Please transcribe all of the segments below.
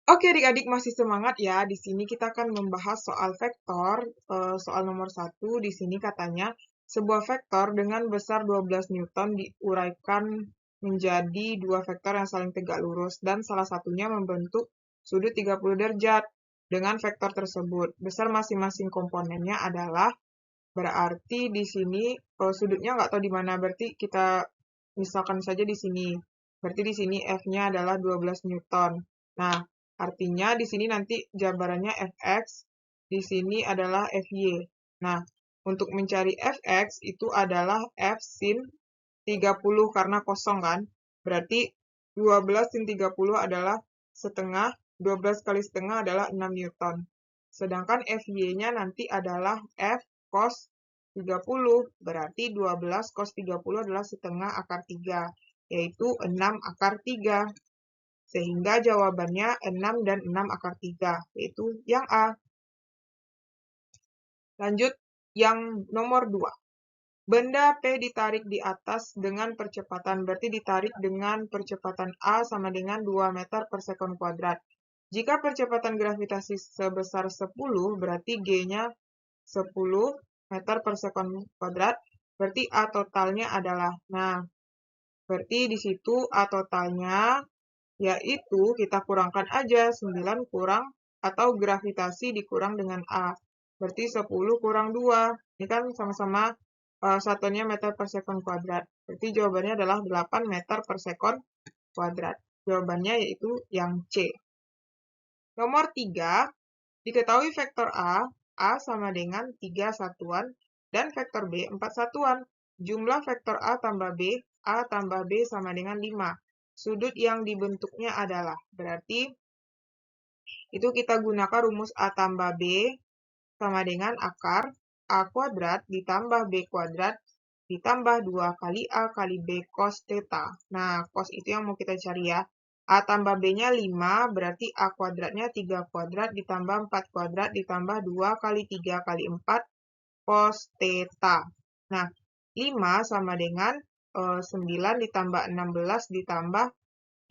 Oke adik-adik masih semangat ya. Di sini kita akan membahas soal vektor. Soal nomor 1 di sini katanya sebuah vektor dengan besar 12 Newton diuraikan menjadi dua vektor yang saling tegak lurus dan salah satunya membentuk sudut 30 derajat dengan vektor tersebut. Besar masing-masing komponennya adalah berarti di sini sudutnya nggak tahu di mana, berarti kita misalkan saja di sini. Berarti di sini F-nya adalah 12 Newton. Nah, artinya di sini nanti jabarannya Fx, di sini adalah Fy. Nah, untuk mencari Fx itu adalah F sin 30 karena kosong kan. Berarti 12 sin 30 adalah setengah, 12 kali setengah adalah 6 Newton. Sedangkan Fy-nya nanti adalah F cos 30, berarti 12 cos 30 adalah setengah akar 3, yaitu 6 akar 3. Sehingga jawabannya 6 dan 6 akar 3, yaitu yang A. Lanjut yang nomor 2. Benda P ditarik di atas dengan percepatan, berarti ditarik dengan percepatan A sama dengan 2 meter per sekon kuadrat. Jika percepatan gravitasi sebesar 10, berarti G-nya 10 meter per sekon kuadrat, berarti A totalnya adalah, nah, berarti di situ A totalnya, yaitu kita kurangkan aja, 9 kurang, atau gravitasi dikurang dengan A. Berarti 10 kurang 2. Ini kan sama-sama satuannya meter per sekon kuadrat. Berarti jawabannya adalah 8 meter per sekon kuadrat. Jawabannya yaitu yang C. Nomor 3, diketahui vektor A sama dengan 3 satuan, dan vektor B 4 satuan. Jumlah vektor A tambah B sama dengan 5. Sudut yang dibentuknya adalah, berarti itu kita gunakan rumus A tambah B sama dengan akar A kuadrat ditambah B kuadrat ditambah 2 kali A kali B cos theta. Nah, cos itu yang mau kita cari ya. A tambah B-nya 5, berarti A kuadratnya 3 kuadrat ditambah 4 kuadrat ditambah 2 kali 3 kali 4 cos theta. Nah, 5 sama dengan 9 ditambah 16 ditambah,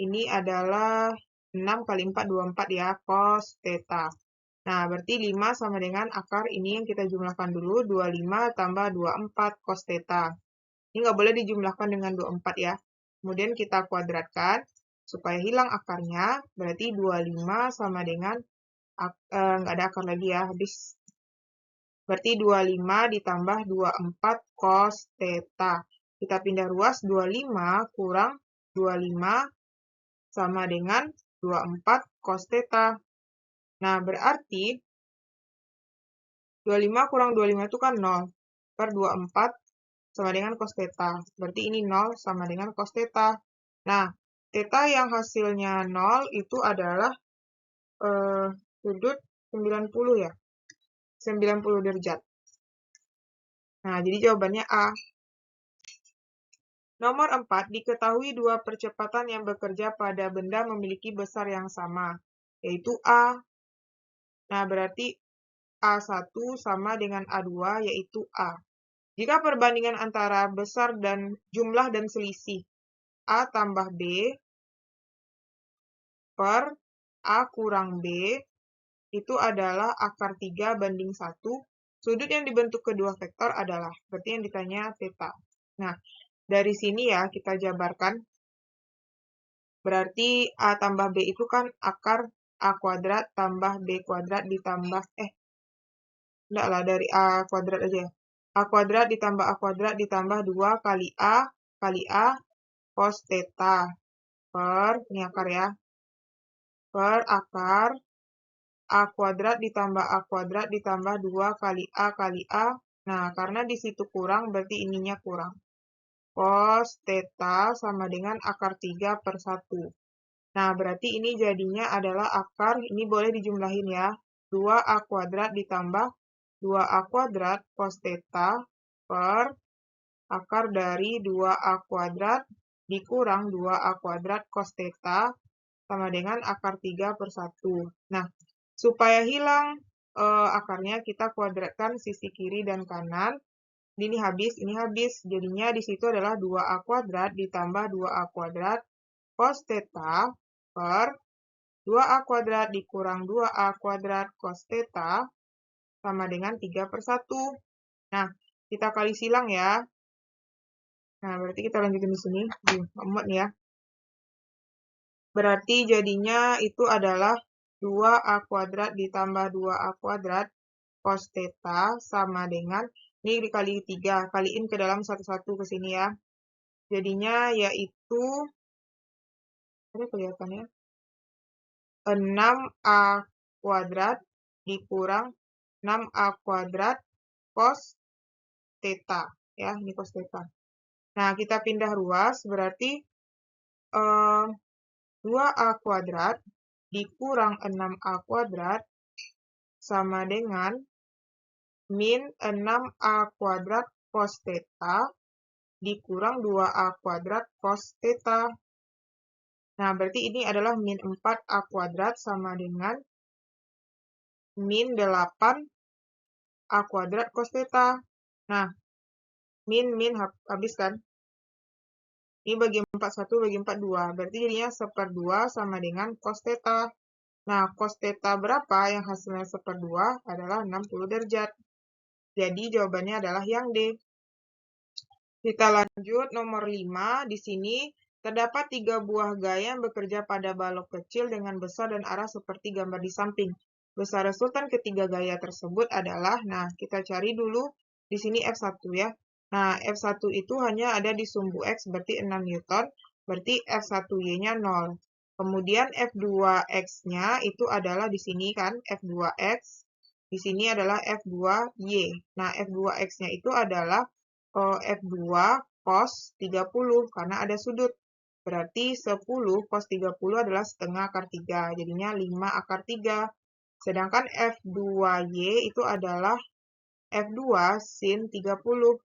ini adalah 6 kali 4, 24 ya, cos theta. Nah, berarti 5 sama dengan akar ini yang kita jumlahkan dulu, 25 tambah 24 cos theta. Ini nggak boleh dijumlahkan dengan 24 ya. Kemudian kita kuadratkan, supaya hilang akarnya, berarti 25 sama dengan, nggak ada akar lagi ya, habis. Berarti 25 ditambah 24 cos theta. Kita pindah ruas, 25 kurang 25 sama dengan 24 cos theta. Nah, berarti 25 kurang 25 itu kan 0. Per 24 sama dengan cos theta. Berarti ini 0 sama dengan cos theta. Nah, theta yang hasilnya 0 itu adalah sudut 90 ya. 90 derajat. Nah, jadi jawabannya A. Nomor 4, diketahui dua percepatan yang bekerja pada benda memiliki besar yang sama, yaitu A. Nah, berarti A1 sama dengan A2, yaitu A. Jika perbandingan antara besar dan jumlah dan selisih A tambah B per A kurang B itu adalah akar 3 banding 1, sudut yang dibentuk kedua vektor adalah, berarti yang ditanya theta. Nah, dari sini ya kita jabarkan, berarti A tambah B itu kan akar A kuadrat tambah B kuadrat ditambah, enggak lah, dari A kuadrat aja ya. A kuadrat ditambah A kuadrat ditambah 2 kali A cos theta per, ini akar ya, per akar A kuadrat ditambah A kuadrat ditambah 2 kali A. Nah, karena di situ kurang, berarti ininya kurang. Cos theta sama dengan akar 3 per 1. Nah, berarti ini jadinya adalah akar, ini boleh dijumlahin ya, 2A kuadrat ditambah 2A kuadrat cos theta per akar dari 2A kuadrat dikurang 2A kuadrat cos theta sama dengan akar 3 per 1. Nah, supaya hilang akarnya, kita kuadratkan sisi kiri dan kanan. Ini habis. Jadinya di situ adalah 2A kuadrat ditambah 2A kuadrat cos theta per 2A kuadrat dikurang 2A kuadrat cos theta sama dengan 3/1. Nah, kita kali silang ya. Nah, berarti kita lanjutin di sini. Muat nih ya. Berarti jadinya itu adalah 2A kuadrat ditambah 2A kuadrat cos theta sama dengan, ini dikali 3, kaliin ke dalam satu-satu ke sini ya. Jadinya yaitu, ada kelihatannya, 6A kuadrat dikurang 6A kuadrat cos theta. Ya, ini cos theta. Nah, kita pindah ruas, berarti 2A kuadrat dikurang 6A kuadrat sama dengan min 6A kuadrat cos theta dikurang 2A kuadrat cos theta. Nah, berarti ini adalah min 4A kuadrat sama dengan min 8A kuadrat cos theta. Nah, min habis kan? Ini bagi 4 1, bagi 4 2. Berarti jadinya 1/2 sama dengan cos theta. Nah, cos theta berapa yang hasilnya 1/2 adalah 60 derajat. Jadi jawabannya adalah yang D. Kita lanjut nomor 5. Di sini terdapat 3 buah gaya yang bekerja pada balok kecil dengan besar dan arah seperti gambar di samping. Besar resultan ketiga gaya tersebut adalah, nah kita cari dulu di sini F1 ya. Nah, F1 itu hanya ada di sumbu X, berarti 6 Newton, berarti F1Y-nya 0. Kemudian F2X-nya itu adalah di sini kan, F2X. Di sini adalah F2Y. Nah, F2X-nya itu adalah F2 cos 30 karena ada sudut. Berarti 10 cos 30 adalah setengah akar 3. Jadinya 5 akar 3. Sedangkan F2Y itu adalah F2 sin 30.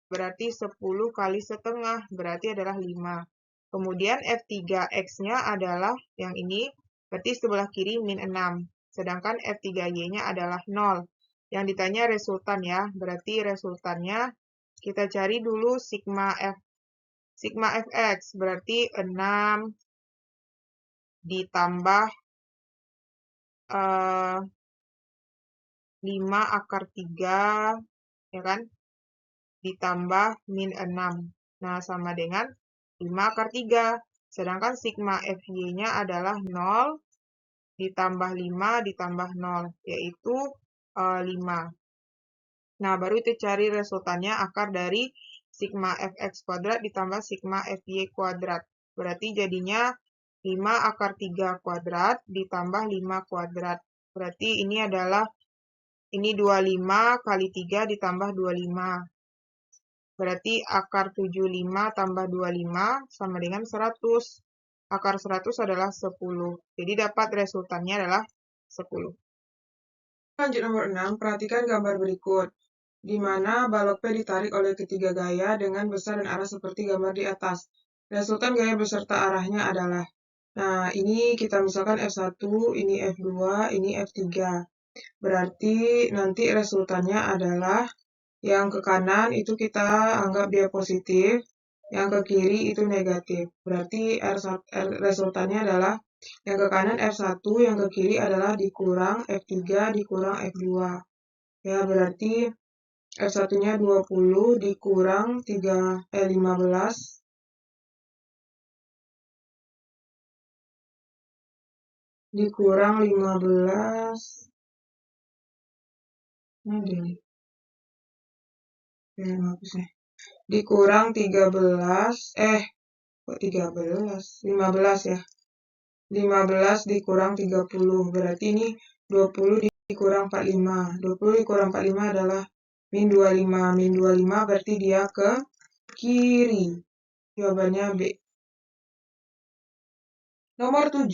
Berarti 10 kali setengah. Berarti adalah 5. Kemudian F3X-nya adalah yang ini. Berarti sebelah kiri min 6. Sedangkan F3Y-nya adalah 0. Yang ditanya resultan ya. Berarti resultannya kita cari dulu sigma fx, berarti 6 ditambah 5 akar 3, ya kan? Ditambah min 6. Nah, sama dengan 5 akar 3. Sedangkan sigma fy-nya adalah 0 ditambah 5 ditambah 0, yaitu 5. Nah, baru itu cari resultannya akar dari sigma fx kuadrat ditambah sigma fy kuadrat. Berarti jadinya 5 akar 3 kuadrat ditambah 5 kuadrat. Berarti ini adalah, ini 25 kali 3 ditambah 25. Berarti akar 75 tambah 25 sama dengan 100. Akar 100 adalah 10. Jadi dapat resultannya adalah 10. Lanjut nomor 6, perhatikan gambar berikut, di mana balok P ditarik oleh ketiga gaya dengan besar dan arah seperti gambar di atas. Resultan gaya beserta arahnya adalah, nah ini kita misalkan F1, ini F2, ini F3. Berarti nanti resultannya adalah yang ke kanan itu kita anggap dia positif, yang ke kiri itu negatif. Berarti resultannya adalah yang ke kanan F1, yang ke kiri adalah dikurang F3 dikurang F2. Ya, berarti F1-nya 20 dikurang 15. Dikurang 15. Dikurang 13. Kok 13? 15 ya. 15 dikurang 30. Berarti ini 20 dikurang 45. 20 dikurang 45 adalah min 25. Min 25 berarti dia ke kiri. Jawabannya B. Nomor 7.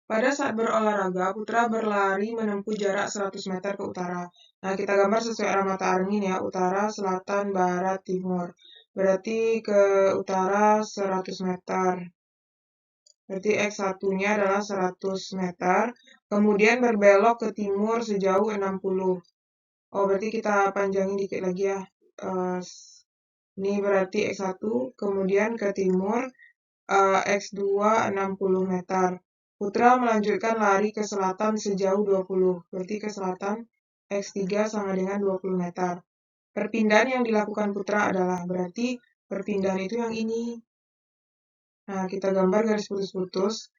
Pada saat berolahraga, Putra berlari menempuh jarak 100 meter ke utara. Nah, kita gambar sesuai arah mata angin ya. Utara, selatan, barat, timur. Berarti ke utara 100 meter. Berarti X1-nya adalah 100 meter. Kemudian berbelok ke timur sejauh 60. Oh, berarti kita panjangin dikit lagi ya. Ini berarti X1. Kemudian ke timur X2 60 meter. Putra melanjutkan lari ke selatan sejauh 20, berarti ke selatan X3 sama dengan 20 meter. Perpindahan yang dilakukan Putra adalah, berarti perpindahan itu yang ini. Nah, kita gambar garis putus-putus.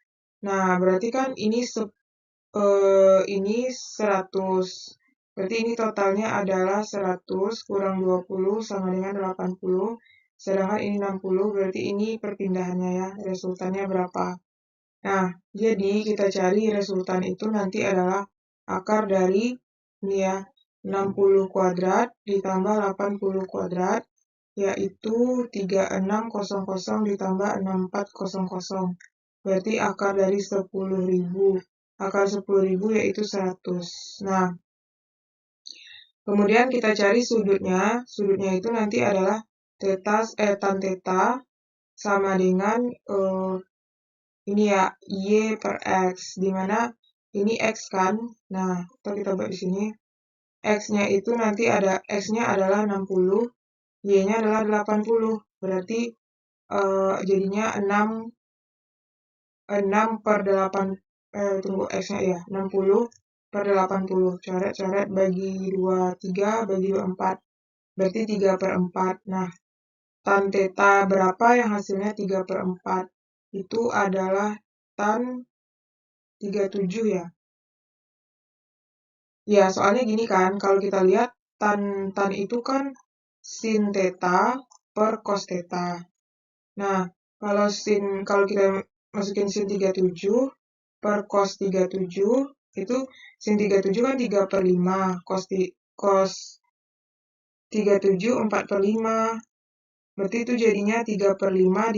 Nah, berarti kan ini 100. Berarti ini totalnya adalah 100 kurang 20 sama dengan 80. Sedangkan ini 60, berarti ini perpindahannya ya. Resultannya berapa? Nah, jadi kita cari resultan itu nanti adalah akar dari ini ya, 60 kuadrat ditambah 80 kuadrat, yaitu 3600 ditambah 6400. Berarti akar dari 10.000. Akar 10.000 yaitu 100. Nah, kemudian kita cari sudutnya. Sudutnya itu nanti adalah tan theta sama dengan ini ya, Y per X, dimana ini X kan. Nah, kita buat di sini. X-nya itu nanti ada, X-nya adalah 60, Y-nya adalah 80. Berarti jadinya 6 per 8, tunggu X-nya ya, 60 per 80. Coret-coret bagi 3 bagi 4. Berarti 3 per 4. Nah, tan theta berapa yang hasilnya 3 per 4? Itu adalah tan 37 ya. Ya, soalnya gini kan, kalau kita lihat tan itu kan sin theta per cos theta. Nah, kalau kita masukin sin 37 per cos 37, itu sin 37 kan 3 per 5, cos 37 4 per 5. Berarti itu jadinya 3 per 5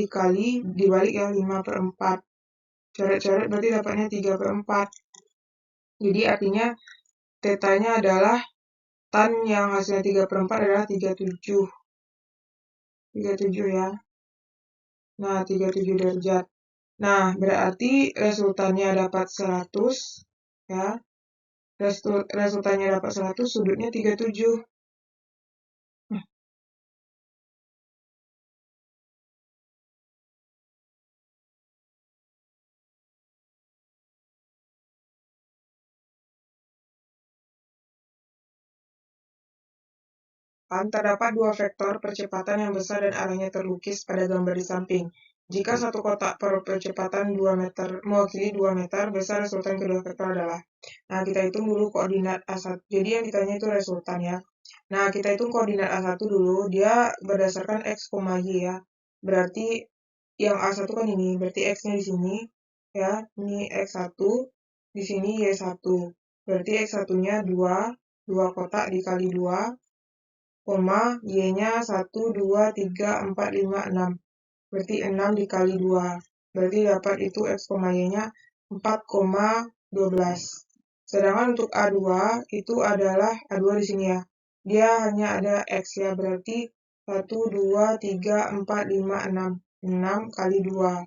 dibalik ya 5 per 4. Coret-coret berarti dapatnya 3 per 4. Jadi artinya tetanya adalah tan yang hasilnya 3 per 4 adalah 37. 37 ya. Nah, 37 derajat. Nah, berarti resultannya dapat 100 ya. Resultannya dapat 100, sudutnya 37. Terdapat dua vektor percepatan yang besar dan arahnya terlukis pada gambar di samping. Jika satu kotak percepatan 2 meter mewakili 2 meter, besar resultan kedua vektor adalah. Nah, kita hitung dulu koordinat A1. Jadi yang ditanya itu resultan ya. Nah, kita hitung koordinat A1 dulu. Dia berdasarkan X, Y ya. Berarti yang A1 kan ini. Berarti X-nya di sini. Ya, ini X1. Di sini Y1. Berarti X1-nya 2 kotak dikali 2. Y-nya 1, 2, 3, 4, 5, 6. Berarti 6 dikali 2. Berarti dapat itu X, Y-nya 4,12. Sedangkan untuk A2 itu adalah A2 di sini ya. Dia hanya ada X ya. Berarti 1, 2, 3, 4, 5, 6. 6 kali 2.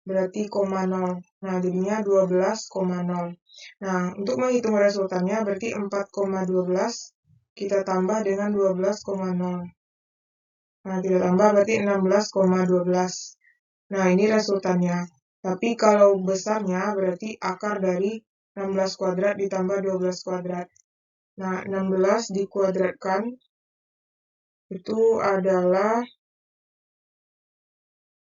Berarti 0. Nah, jadinya 12,0. Nah, untuk menghitung resultannya berarti 4,12 kita tambah dengan 12,0. Nah, kita tambah berarti 16,12. Nah, ini resultannya. Tapi kalau besarnya berarti akar dari 16 kuadrat ditambah 12 kuadrat. Nah, 16 dikuadratkan itu adalah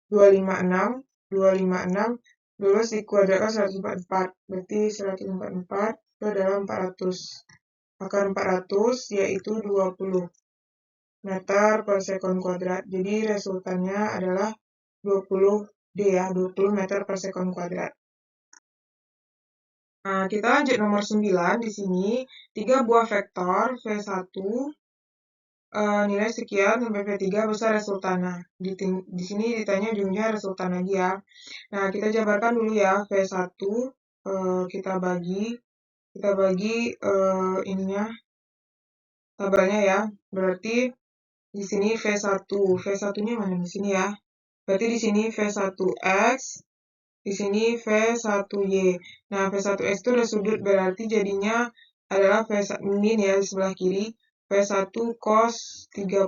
256. 256. 12 dikuadratkan 144. Berarti 144 itu adalah 400. Akar 400 yaitu 20 meter per sekon kuadrat. Jadi resultannya adalah 20 D ya, 20 meter per sekon kuadrat. Nah, kita lanjut nomor 9 di sini. 3 buah vektor V1 nilai sekian sampai V3 besar resultannya. Di sini ditanya ujungnya resultan lagi ya. Nah, kita jabarkan dulu ya. V1 kita bagi ininya tabelnya ya. Berarti di sini V1. V1-nya mana di sini ya? Berarti di sini V1X, di sini V1Y. Nah, V1X itu ada sudut, berarti jadinya adalah V1 min ya di sebelah kiri, V1 cos 30.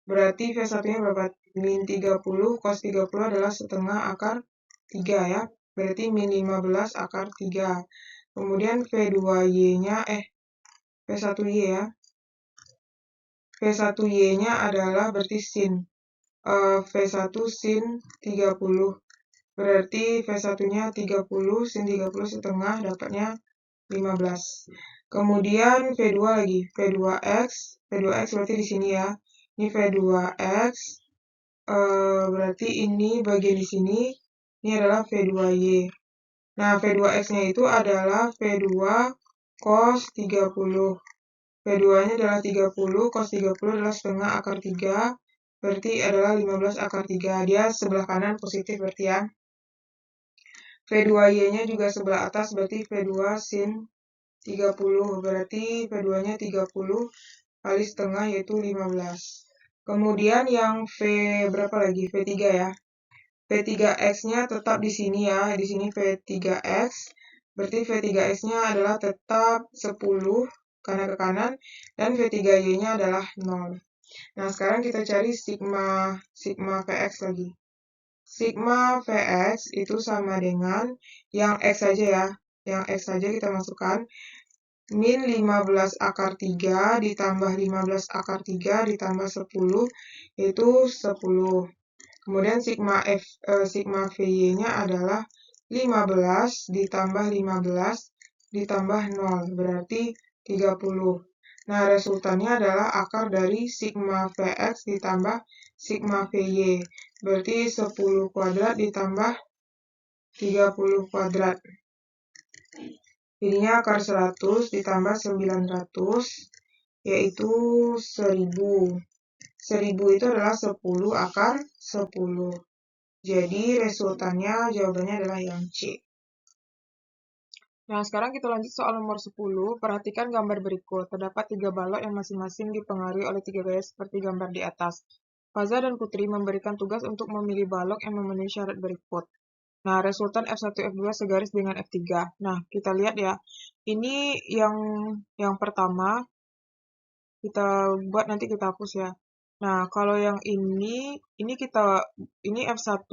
Berarti V1-nya berapa? Min 30, cos 30 adalah setengah akar 3 ya. berarti min 15 akar 3. Kemudian V2Y-nya, V1Y ya. V1Y-nya adalah berarti sin. V1 sin 30. Berarti V1-nya 30, sin 30 setengah, dapatnya 15. Kemudian V2 lagi, V2X berarti di sini ya. Ini V2X, berarti ini bagian di sini, ini adalah V2Y. Nah, V2X-nya itu adalah V2 cos 30. V2-nya adalah 30, cos 30 adalah setengah akar 3, berarti adalah 15 akar 3. Dia sebelah kanan positif berarti ya. V2Y-nya juga sebelah atas, berarti V2 sin 30, berarti V2-nya 30 kali setengah, yaitu 15. Kemudian yang V berapa lagi? V3 ya. V3X-nya tetap di sini ya, di sini V3X, berarti V3X-nya adalah tetap 10 karena ke kanan, dan V3Y-nya adalah 0. Nah, sekarang kita cari sigma Vx lagi. Sigma Vx itu sama dengan yang X saja ya, yang X saja kita masukkan, min 15 akar 3 ditambah 15 akar 3 ditambah 10, yaitu 10. Kemudian sigma Vy-nya adalah 15 ditambah 15 ditambah 0, berarti 30. Nah, resultannya adalah akar dari sigma Vx ditambah sigma Vy, berarti 10 kuadrat ditambah 30 kuadrat. Jadinya akar 100 ditambah 900, yaitu 1000. 1000 itu adalah 10 akar 10. Jadi resultannya jawabannya adalah yang C. Nah, sekarang kita lanjut soal nomor 10. Perhatikan gambar berikut. Terdapat 3 balok yang masing-masing dipengaruhi oleh 3 gaya seperti gambar di atas. Faza dan Putri memberikan tugas untuk memilih balok yang memenuhi syarat berikut. Nah, resultan F1, F2 segaris dengan F3. Nah, kita lihat ya. Ini yang pertama, kita buat nanti kita hapus ya. Nah, kalau yang ini F1,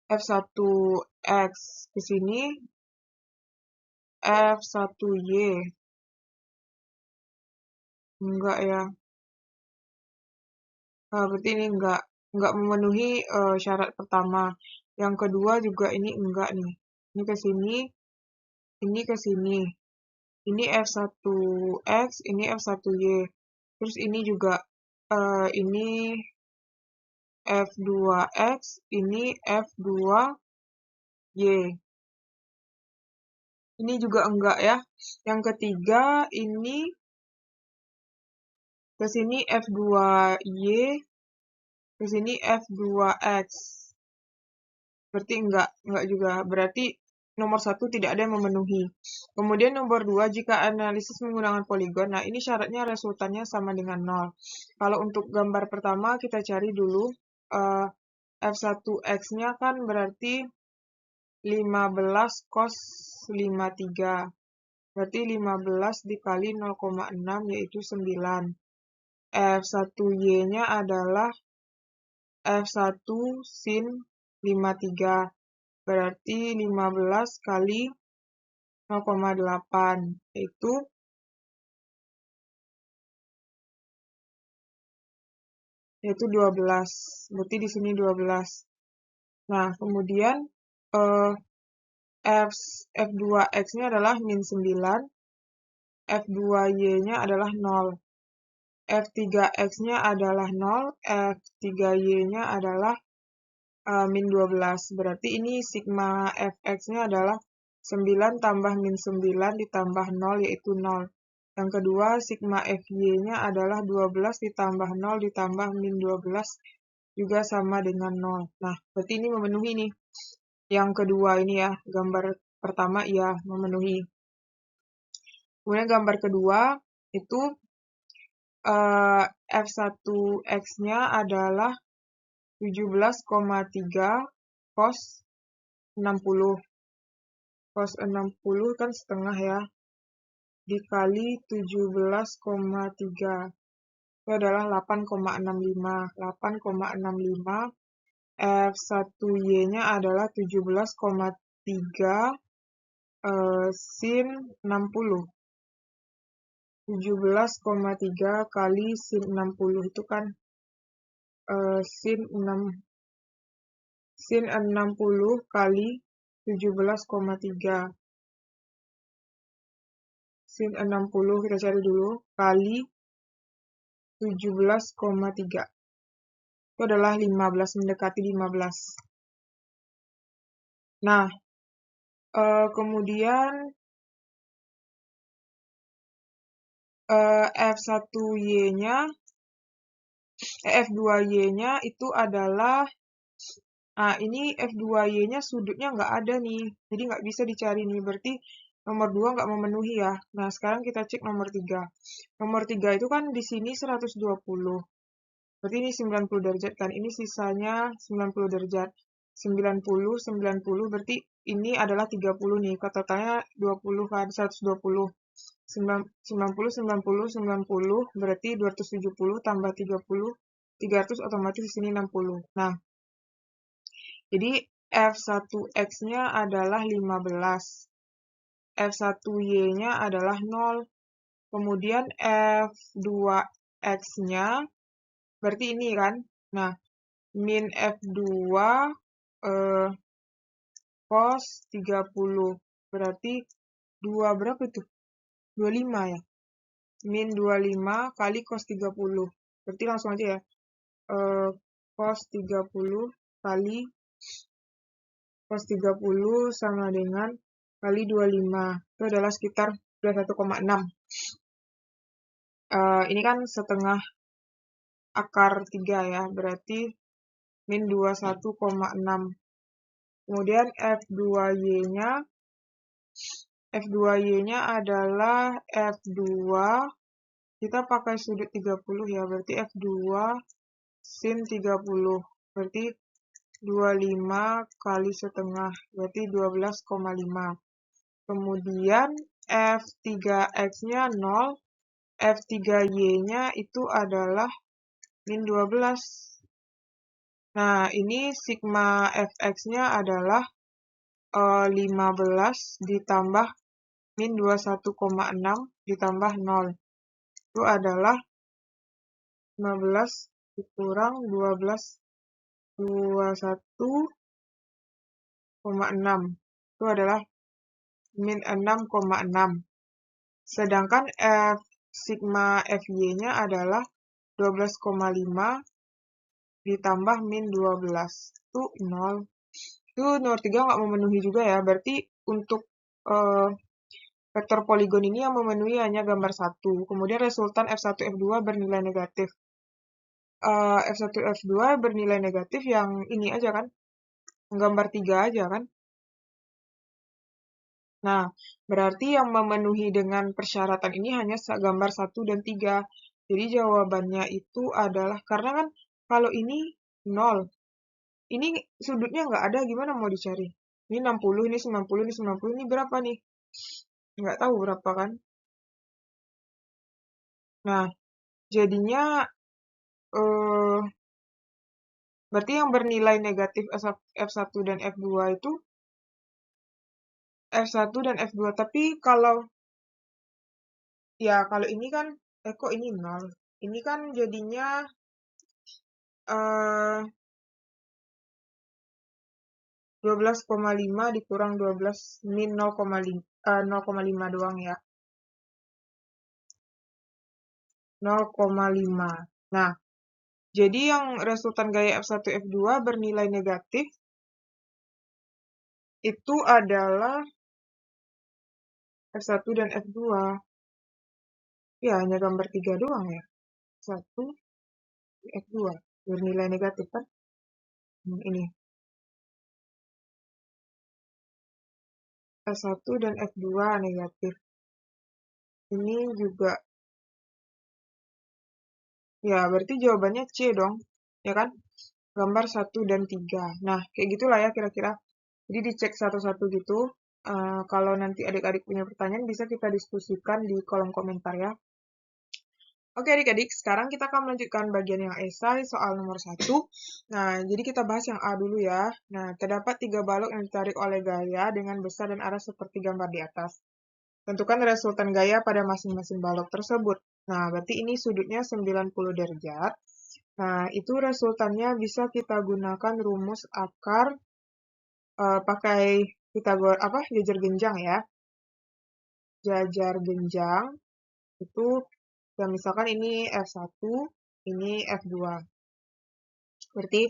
F1X ke sini, F1Y. Enggak ya. Berarti ini enggak memenuhi syarat pertama. Yang kedua juga ini enggak nih. Ini ke sini, ini ke sini. Ini F1X, ini F1Y. Terus ini juga ini F2X, ini F2Y. Ini juga enggak ya. Yang ketiga ini ke sini F2Y, ke sini F2X. Berarti enggak juga. Berarti nomor 1 tidak ada yang memenuhi. Kemudian nomor 2, jika analisis menggunakan poligon, nah ini syaratnya resultannya sama dengan 0. Kalau untuk gambar pertama kita cari dulu F1X-nya kan berarti 15 cos 53. Berarti 15 dikali 0,6 yaitu 9. F1Y-nya adalah F1 sin 53. Berarti 15 kali 0,8 yaitu 12. Berarti di sini 12. Nah, kemudian F2X-nya adalah min 9, F2Y-nya adalah 0. F3X-nya adalah 0, F3Y-nya adalah min 12. Berarti ini sigma Fx-nya adalah 9 tambah min 9 ditambah 0 yaitu 0. Yang kedua, sigma Fy-nya adalah 12 ditambah 0 ditambah min 12 juga sama dengan 0. Nah, berarti ini memenuhi nih. Yang kedua ini ya, gambar pertama iya memenuhi. Kemudian gambar kedua itu F1X-nya adalah 17,3 cos 60. Cos 60 kan setengah ya. Dikali 17,3. Itu adalah 8,65. 8,65. F1Y-nya adalah 3 sin 60. 17,3 kali sin 60 itu kan sin 60 kali 17,3. Sin 60 kita cari dulu kali 17,3. Itu adalah 15, mendekati 15. Nah, kemudian F1Y-nya, F2Y-nya itu adalah, nah ini F2Y-nya sudutnya nggak ada nih, jadi nggak bisa dicari nih, berarti nomor 2 nggak memenuhi ya. Nah, sekarang kita cek nomor 3. Nomor 3 itu kan di sini 120. Berarti ini 90 derajat kan, ini sisanya 90 derajat. 90, 90, berarti ini adalah 30 nih, totalnya 20 kan, 120. 90, 90, 90, berarti 270 tambah 30, 300 otomatis di sini 60. Nah, jadi F1X-nya adalah 15. F1Y-nya adalah 0. Kemudian F2X-nya berarti ini kan. Nah, min F2 cos 30. Berarti 2 berapa itu? 25 ya. Min 25 kali cos 30. Berarti langsung aja ya. Cos 30 kali cos 30 sama dengan kali 25. Itu adalah sekitar 21,6. Ini kan setengah akar 3 ya. Berarti min 21,6. Kemudian F2Y-nya adalah F2, kita pakai sudut 30 ya, berarti F2 sin 30, berarti 25 kali setengah, berarti 12,5. Kemudian F3X-nya 0, F3Y-nya itu adalah min 12. Nah, ini sigma Fx-nya adalah 15 ditambah min 21,6 ditambah 0. Itu adalah 15 dikurang 12, 21,6. Itu adalah min 6,6. Sedangkan sigma Fy-nya adalah 12,5 ditambah min 12. Itu 0. Itu nomor 3 nggak memenuhi juga ya. Berarti untuk vektor poligon ini yang memenuhi hanya gambar 1. Kemudian resultan F1, F2 bernilai negatif. F1, F2 bernilai negatif yang ini aja kan. Gambar 3 aja kan. Nah, berarti yang memenuhi dengan persyaratan ini hanya gambar 1 dan 3. Jadi jawabannya itu adalah, karena kan kalau ini 0. Ini sudutnya nggak ada, gimana mau dicari? Ini 60, ini 90, ini 90, ini berapa nih? Nggak tahu berapa kan? Nah, jadinya berarti yang bernilai negatif F1 dan F2 itu F1 dan F2. Tapi kalau ini kan, kok ini 0? Ini kan jadinya 12,5 dikurang 12 min 0,5 doang ya. 0,5. Nah, jadi yang resultan gaya F1, F2 bernilai negatif itu adalah F1 dan F2. Ya, hanya gambar 3 doang ya. 1, F2 bernilai negatif kan? Ini. F1 dan F2 negatif. Ini juga. Ya, berarti jawabannya C dong. Ya kan? Gambar 1 dan 3. Nah, kayak gitulah ya kira-kira. Jadi dicek satu-satu gitu. Kalau nanti adik-adik punya pertanyaan, bisa kita diskusikan di kolom komentar ya. Oke adik-adik, sekarang kita akan melanjutkan bagian yang esai soal nomor 1. Nah, jadi kita bahas yang A dulu ya. Nah, terdapat 3 balok yang ditarik oleh gaya dengan besar dan arah seperti gambar di atas. Tentukan resultan gaya pada masing-masing balok tersebut. Nah, berarti ini sudutnya 90 derajat. Nah, itu resultannya bisa kita gunakan rumus akar pakai jajar genjang ya. Jajar genjang itu ya misalkan ini F1, ini F2. Berarti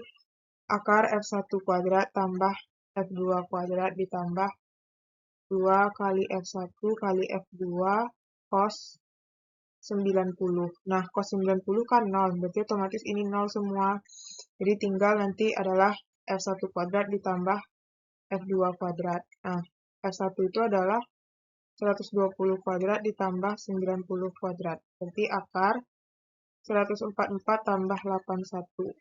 akar F1 kuadrat tambah F2 kuadrat ditambah 2 kali F1 kali F2 cos 90. Nah, cos 90 kan 0, berarti otomatis ini 0 semua. Jadi tinggal nanti adalah F1 kuadrat ditambah F2 kuadrat. Nah, F1 itu adalah 120 kuadrat ditambah 90 kuadrat. Berarti akar 144 tambah 81.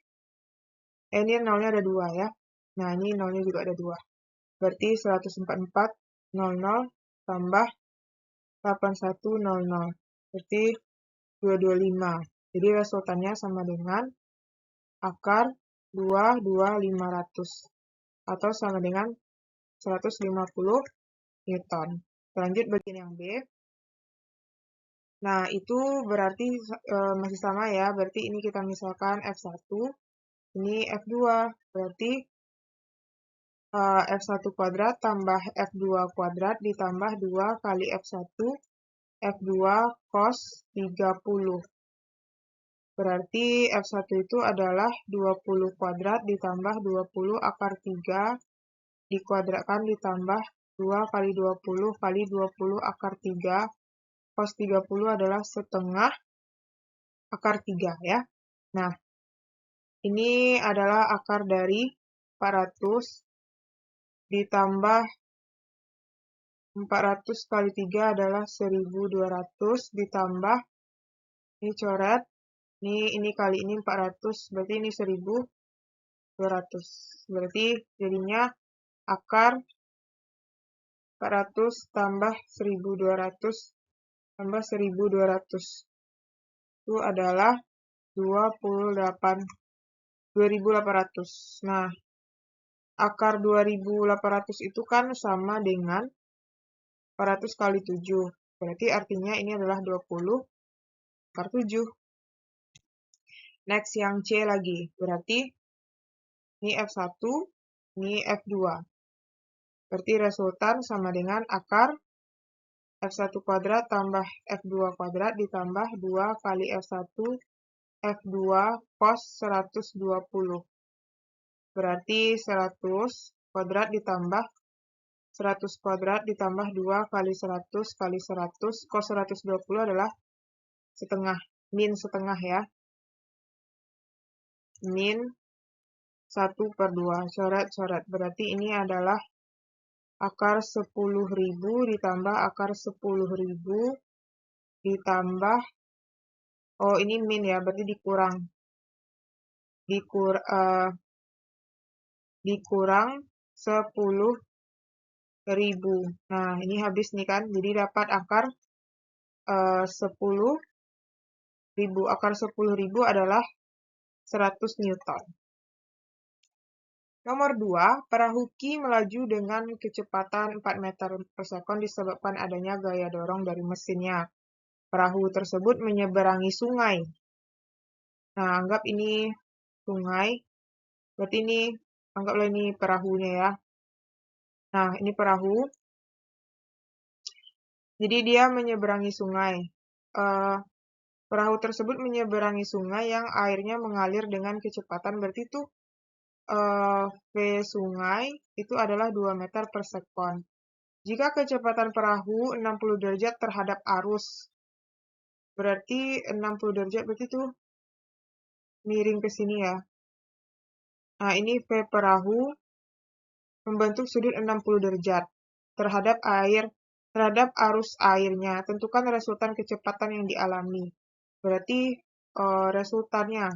Ini nolnya ada 2 ya. Nah, ini nolnya juga ada 2. Berarti 144, 00, tambah 81, 00. Berarti 225. Jadi resultannya sama dengan akar 500. Atau sama dengan 150 Newton. Lanjut bagian yang B. Nah, itu berarti masih sama ya. Berarti ini kita misalkan F1, ini F2. Berarti F1 kuadrat tambah F2 kuadrat ditambah 2 kali F1, F2 cos 30. Berarti F1 itu adalah 20 kuadrat ditambah 20 akar 3 dikuadratkan ditambah 2 kali 20 kali 20 akar 3. Cos 30 adalah setengah akar 3 ya. Nah, ini adalah akar dari 400 ditambah 400 kali 3 adalah 1200 ditambah, ini coret, ini kali ini 400, berarti ini 1200. Berarti jadinya akar 400 tambah 1200 tambah 1200. Itu adalah 2800. Nah, akar 2800 itu kan sama dengan 400 kali 7. Berarti artinya ini adalah 20 akar 7. Next yang C lagi. Berarti ini F1, ini F2. Berarti resultan sama dengan akar F1 kuadrat tambah F2 kuadrat ditambah 2 kali F1 F2 cos 120. Berarti 100 kuadrat ditambah 100 kuadrat ditambah 2 kali 100 kali 100 cos 120 adalah setengah, min setengah ya. Min 1/2, coret-coret. Berarti ini adalah akar 10.000 ditambah akar 10.000 ditambah, oh ini min ya, berarti dikurang 10.000. Nah, ini habis nih kan, jadi dapat akar 10.000. Akar 10.000 adalah 100 Newton. Nomor 2, perahu Ki melaju dengan kecepatan 4 meter per sekon disebabkan adanya gaya dorong dari mesinnya. Perahu tersebut menyeberangi sungai. Nah, anggap ini sungai. Berarti ini, anggaplah ini perahunya ya. Nah, ini perahu. Jadi dia menyeberangi sungai. Perahu tersebut menyeberangi sungai yang airnya mengalir dengan kecepatan. Berarti itu V sungai itu adalah 2 meter per sekon. Jika kecepatan perahu 60 derajat terhadap arus, berarti 60 derajat berarti itu miring ke sini ya. Nah, ini V perahu membentuk sudut 60 derajat terhadap arus airnya. Tentukan resultan kecepatan yang dialami. Berarti resultannya.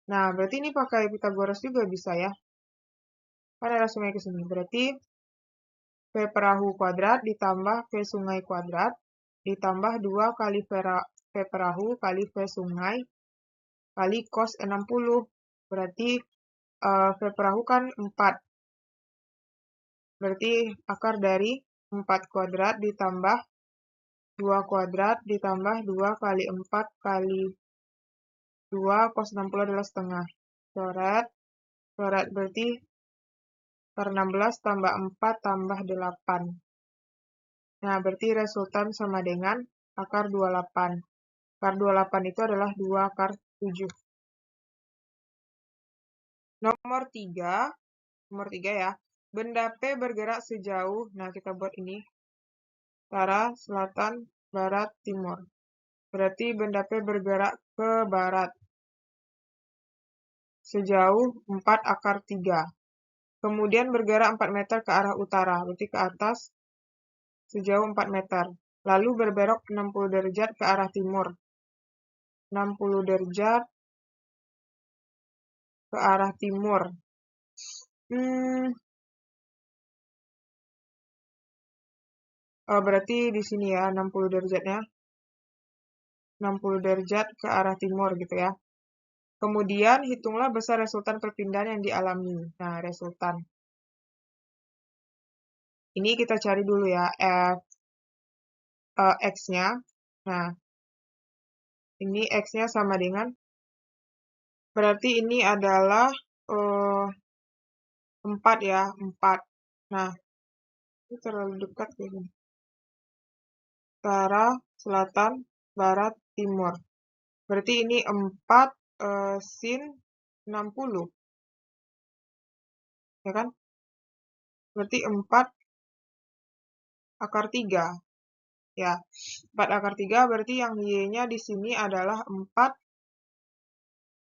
Nah, berarti ini pakai Pythagoras juga bisa ya. Kan ada sungai ke sini. Berarti V perahu kuadrat ditambah V sungai kuadrat ditambah 2 kali V perahu kali V sungai kali cos 60. Berarti V perahu kan 4. Berarti akar dari 4 kuadrat ditambah 2 kuadrat ditambah 2 kali 4 kali 2 cos 60 adalah setengah. Coret. Coret berarti akar 16 tambah 4 tambah 8. Nah, berarti resultan sama dengan akar 28. Akar 28 itu adalah 2 akar 7. Nomor 3 ya. Benda P bergerak sejauh, nah kita buat ini, utara, selatan, barat, timur. Berarti benda P bergerak ke barat sejauh 4 akar 3. Kemudian bergerak 4 meter ke arah utara, berarti ke atas sejauh 4 meter. Lalu berbelok 60 derajat ke arah timur. 60 derajat ke arah timur. Berarti di sini ya 60 derajatnya. 60 derajat ke arah timur gitu ya. Kemudian hitunglah besar resultan perpindahan yang dialami. Nah, resultan. Ini kita cari dulu ya X-nya. Nah, ini X-nya sama dengan, berarti ini adalah 4 ya, 4. Nah, ini terlalu dekat kayak gini. Utara, selatan, barat, timur. Berarti ini 4 sin 60. Ya kan? Berarti 4 akar 3. Ya, 4 akar 3 berarti yang Y-nya di sini adalah 4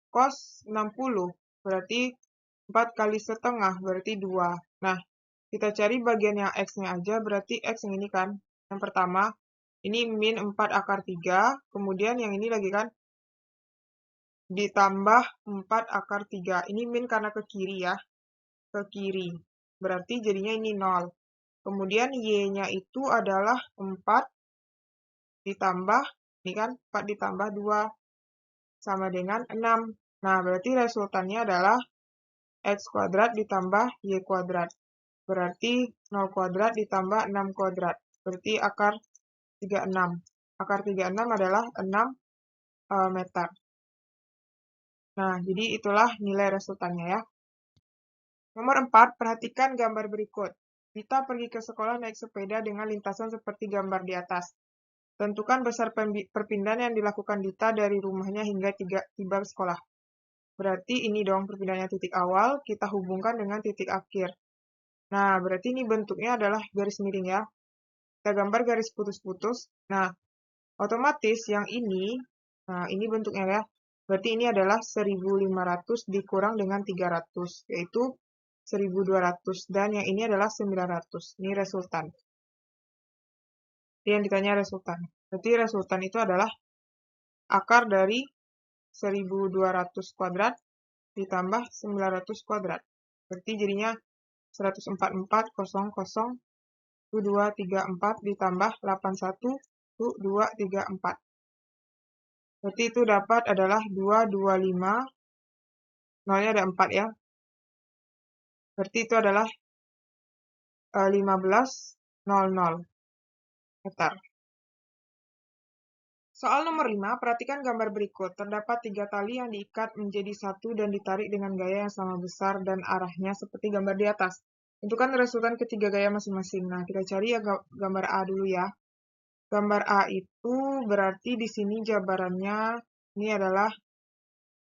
cos 60. Berarti 4 kali setengah, berarti 2. Nah, kita cari bagian yang X-nya aja, berarti X yang ini kan. Yang pertama, ini min 4 akar 3, kemudian yang ini lagi kan, ditambah 4 akar 3. Ini min karena ke kiri ya, ke kiri. Berarti jadinya ini 0. Kemudian Y-nya itu adalah 4 ditambah, ini kan 4 ditambah 2 sama dengan 6. Nah, berarti resultannya adalah X kuadrat ditambah Y kuadrat. Berarti 0 kuadrat ditambah 6 kuadrat. Berarti akar 36. Akar 36 adalah 6 meter. Nah, jadi itulah nilai resultannya ya. Nomor 4, perhatikan gambar berikut. Dita pergi ke sekolah naik sepeda dengan lintasan seperti gambar di atas. Tentukan besar perpindahan yang dilakukan Dita dari rumahnya hingga tiba sekolah. Berarti ini dong perpindahannya titik awal, kita hubungkan dengan titik akhir. Nah, berarti ini bentuknya adalah garis miring ya. Kita gambar garis putus-putus. Nah, otomatis yang ini, nah ini bentuknya ya. Berarti ini adalah 1500 dikurang dengan 300, yaitu 1200. Dan yang ini adalah 900. Ini resultan. Yang ditanya resultan. Berarti resultan itu adalah akar dari 1200 kuadrat ditambah 900 kuadrat. Berarti jadinya 144,0,234 ditambah 81,234. Berarti itu dapat adalah 225, nolnya ada 4 ya. Berarti itu adalah 1500 meter. Soal nomor 5, perhatikan gambar berikut. Terdapat 3 tali yang diikat menjadi satu dan ditarik dengan gaya yang sama besar dan arahnya seperti gambar di atas. Tentukan resultan ketiga gaya masing-masing. Nah, kita cari ya gambar A dulu ya. Gambar A itu berarti di sini jabarannya ini adalah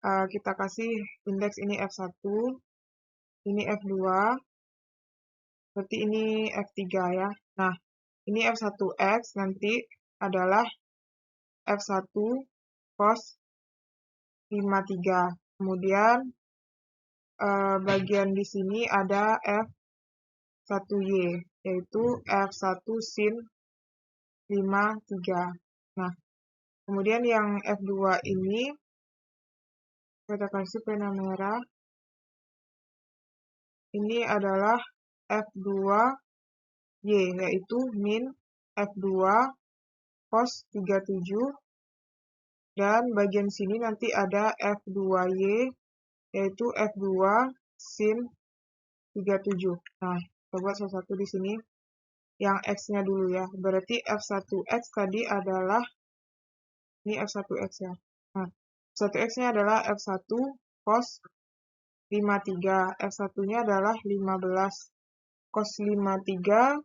kita kasih indeks ini F1, ini F2, berarti ini F3 ya. Nah, ini F1X nanti adalah F1 cos 53. Kemudian bagian di sini ada F1Y, yaitu F1 sin 53. Nah, kemudian yang F2 ini, kita kasih pena merah, ini adalah F2Y, yaitu min F2 cos 37 Dan bagian sini nanti ada F2Y, yaitu F2 sin 37. Nah, kita buat satu-satu di sini. Yang X-nya dulu ya. Berarti F1X tadi adalah, ini F1X ya. Nah, F1X-nya adalah F1 cos 53. F1-nya adalah 15. Cos 53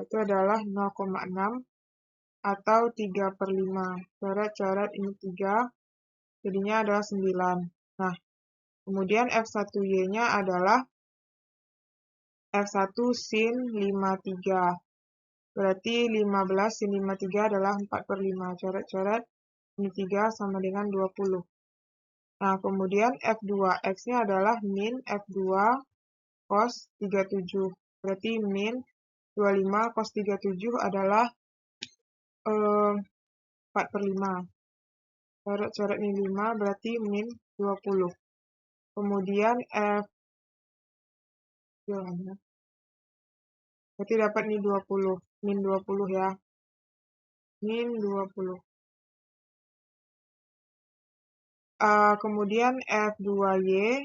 itu adalah 0,6 atau 3/5. Coret-coret ini 3, jadinya adalah 9. Nah, kemudian F1Y-nya adalah F1 sin 53. Berarti 15 sin 53 adalah 4/5. Coret-coret, ini 3 sama dengan 20. Nah, kemudian F2X-nya adalah min F2 cos 37. Berarti min 25 cos 37 adalah 4/5. Coret-coret ini 5, berarti min 20. Kemudian berarti dapat ini 20. Min 20 ya. Min 20. Kemudian F2Y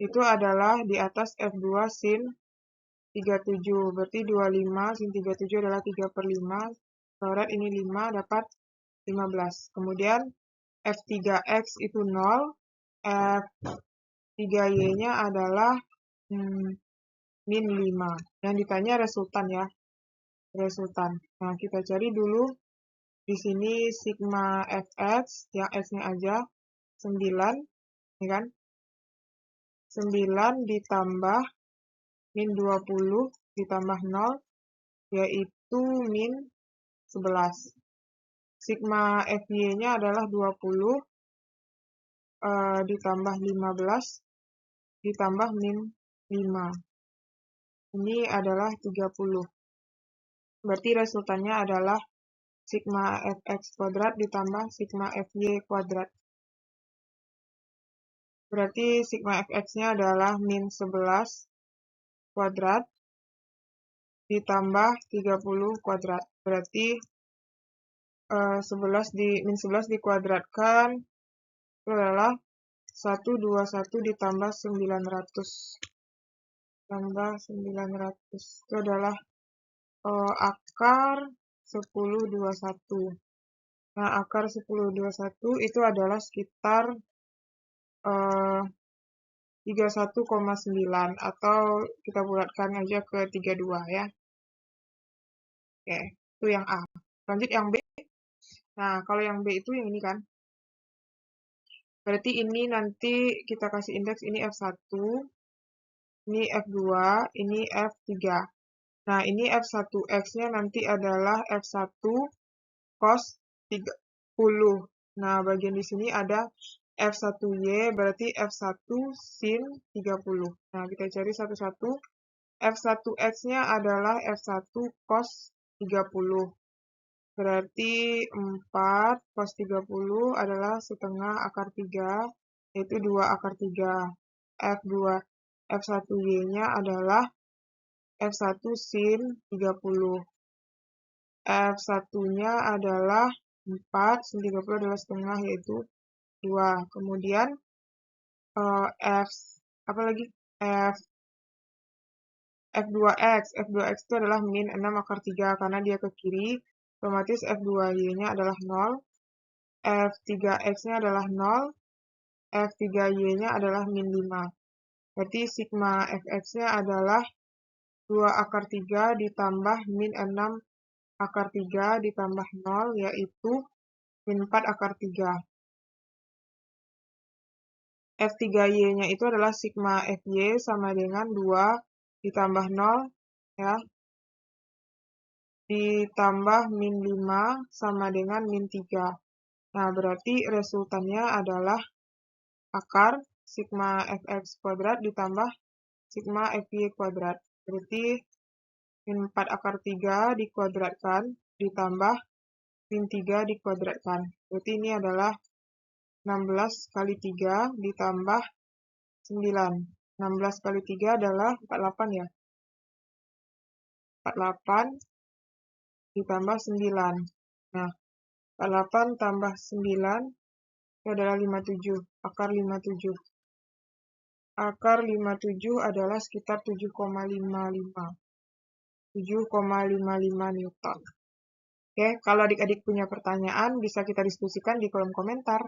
itu adalah di atas F2 sin 37. Berarti 25 sin 37 adalah 3/5. Coret ini 5, dapat 15. Kemudian F3X itu 0. F3Y-nya adalah min 5. Yang ditanya resultan ya. Resultan. Nah, kita cari dulu. Di sini sigma Fx, yang X-nya aja, 9. Ya kan? 9 ditambah min 20 ditambah 0, yaitu min 11. Sigma Fy-nya adalah 20 ditambah 15 ditambah min 5. Ini adalah 30. Berarti resultannya adalah sigma Fx kuadrat ditambah sigma Fy kuadrat. Berarti sigma Fx-nya adalah min 11 kuadrat ditambah 30 kuadrat. Berarti min 11 dikuadratkan itu adalah 121 ditambah 900. Tambah 900. Itu adalah akar 10/21. Nah, akar 10/21 itu adalah sekitar 31,9 atau kita bulatkan aja ke 32 ya. Oke, itu yang A. Lanjut yang B. Nah, kalau yang B itu yang ini kan. Berarti ini nanti kita kasih indeks ini F1, ini F2, ini F3. Nah, ini F1X-nya nanti adalah F1 cos 30. Nah, bagian di sini ada F1Y, berarti F1 sin 30. Nah, kita cari satu-satu. F1X-nya adalah F1 cos 30. Berarti 4 cos 30 adalah setengah akar 3, yaitu 2 akar 3. F1Y-nya adalah F1 sin 30. F1-nya adalah 4, sin 30 adalah setengah, yaitu 2. Kemudian F2X. F2X itu adalah min 6 akar 3 karena dia ke kiri. Otomatis F2Y-nya adalah 0. F3X-nya adalah 0. F3Y-nya adalah min 5. Berarti sigma Fx-nya adalah 2 akar 3 ditambah min 6 akar 3 ditambah 0, yaitu min 4 akar 3. F3Y-nya itu adalah sigma Fy sama dengan 2 ditambah 0 ya, ditambah min 5 sama dengan min 3. Nah, berarti resultannya adalah akar sigma Fx kuadrat ditambah sigma Fy kuadrat. Berarti min 4 akar 3 dikuadratkan ditambah min 3 dikuadratkan. Berarti ini adalah 16 kali 3 ditambah 9. 16 kali 3 adalah 48 ya. 48 ditambah 9. Nah, 48 tambah 9 itu adalah 57. Akar 57. Akar 57 adalah sekitar 7,55. 7,55 Newton. Oke, kalau adik-adik punya pertanyaan, bisa kita diskusikan di kolom komentar.